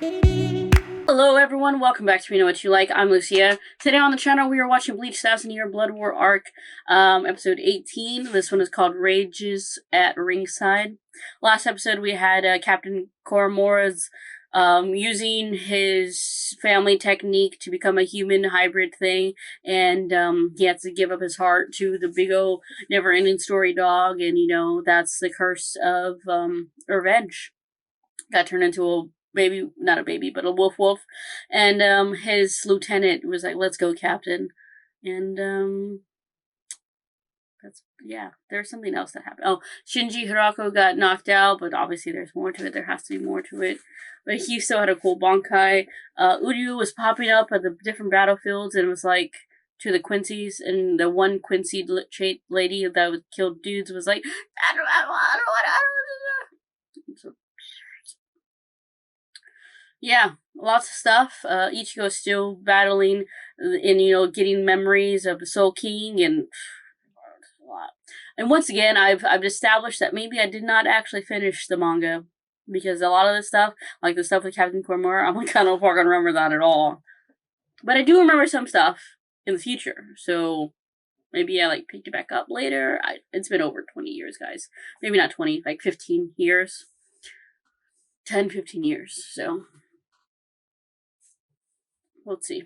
Hello everyone, welcome back to We Know What You Like. I'm Lucia. Today on the channel we are watching Bleach 1000-Year Blood War Arc, episode 18. This one is called Rages at Ringside. Last episode we had Captain Koromura's using his family technique to become a human hybrid thing, and he had to give up his heart to the big old never-ending story dog, and that's the curse of revenge. Got turned into a baby, not a baby, but a wolf. And his lieutenant was like, "Let's go, Captain." And there's something else that happened. Oh, Shinji Hirako got knocked out, but obviously there's more to it. There has to be more to it. But he still had a cool Bankai. Uryu was popping up at the different battlefields and was like, to the Quincy's, and the one Quincy lady that killed dudes was like, so, yeah, lots of stuff. Ichigo's still battling and getting memories of the Soul King, and a lot. And once again, I've established that maybe I did not actually finish the manga, because a lot of this stuff, like the stuff with Captain Koromura, I'm like, I don't know if I'm gonna remember that at all. But I do remember some stuff in the future, so maybe I picked it back up later. It's been over 20 years, guys. Maybe not 20, like 15 years. 10, 15 years, so let's see.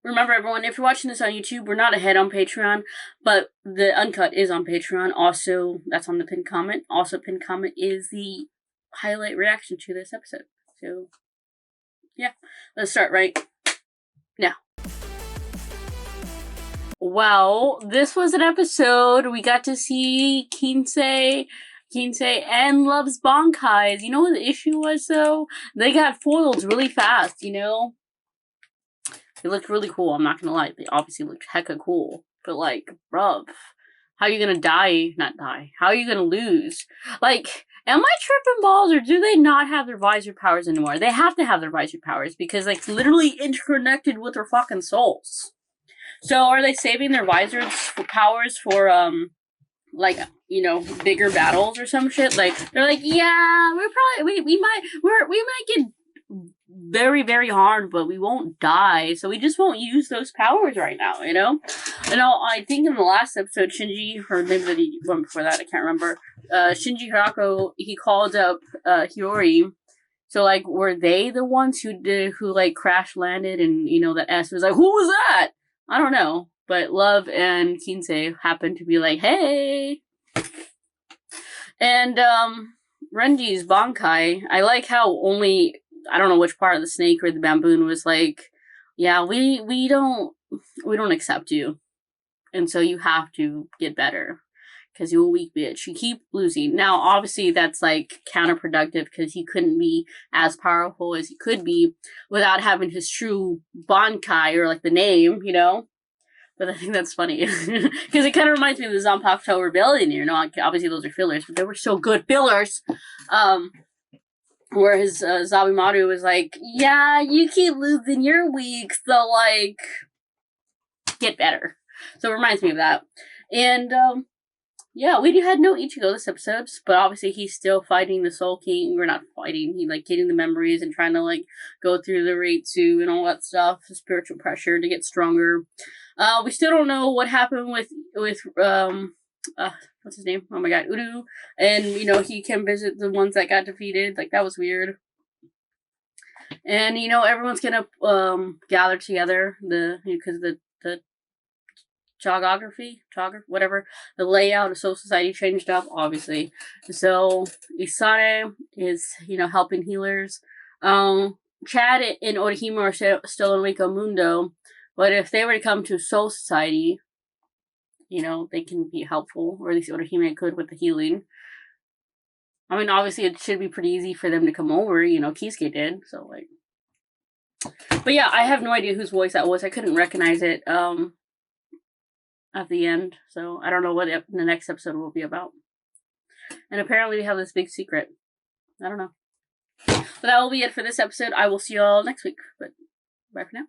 Remember, everyone, if you're watching this on YouTube, we're not ahead on Patreon, but the uncut is on Patreon. Also, that's on the pinned comment. Also, pinned comment is the highlight reaction to this episode. So, yeah, let's start right now. Well, this was an episode. We got to see Kinsei and Love's Bankais. You know what the issue was, though? They got foiled really fast, They looked really cool, I'm not gonna lie. They obviously looked hecka cool. But, bruv, how are you gonna die? Not die. How are you gonna lose? Am I tripping balls, or do they not have their visor powers anymore? They have to have their visor powers, because, literally interconnected with their fucking souls. So, are they saving their visor powers for, bigger battles or some shit? They're like, yeah, we might get very, very hard, but we won't die, so we just won't use those powers right now, And I think in the last episode, Shinji, or maybe the one before that, I can't remember, Shinji Hirako, he called up Hiyori. So, were they the ones who crash landed, and, that S was like, who was that? I don't know, but Love and Kinsei happened to be like, hey! And, Renji's Bankai, I like how only, I don't know which part of the snake or the baboon was like, yeah, we don't accept you, and so you have to get better, because you're a weak bitch. You keep losing. Now, obviously, that's, counterproductive, because he couldn't be as powerful as he could be without having his true Bankai, or, the name, But I think that's funny, because it kind of reminds me of the Zanpakuto Rebellion, Obviously, those are fillers, but they were so good fillers. Where his Zabimaru was like, yeah, you keep losing, you're weak, so, get better. So it reminds me of that. And, yeah, we had no Ichigo this episode, but obviously he's still fighting the Soul King. We're not fighting, he, getting the memories and trying to, go through the Reitsu and all that stuff, the spiritual pressure to get stronger. We still don't know what happened with what's his name? Oh my god, Uryu. And, he can visit the ones that got defeated. That was weird. And, everyone's gonna, gather together, because the whatever, the layout of Soul Society changed up, obviously. So, Isane is, helping healers. Chad and Orihime are still in Rico Mundo, but if they were to come to Soul Society, they can be helpful, or at least Orihime could with the healing. I mean, obviously, it should be pretty easy for them to come over, Kisuke did, so, But yeah, I have no idea whose voice that was. I couldn't recognize it, at the end, so I don't know what the next episode will be about. And apparently we have this big secret. I don't know. But that will be it for this episode. I will see you all next week, but bye for now.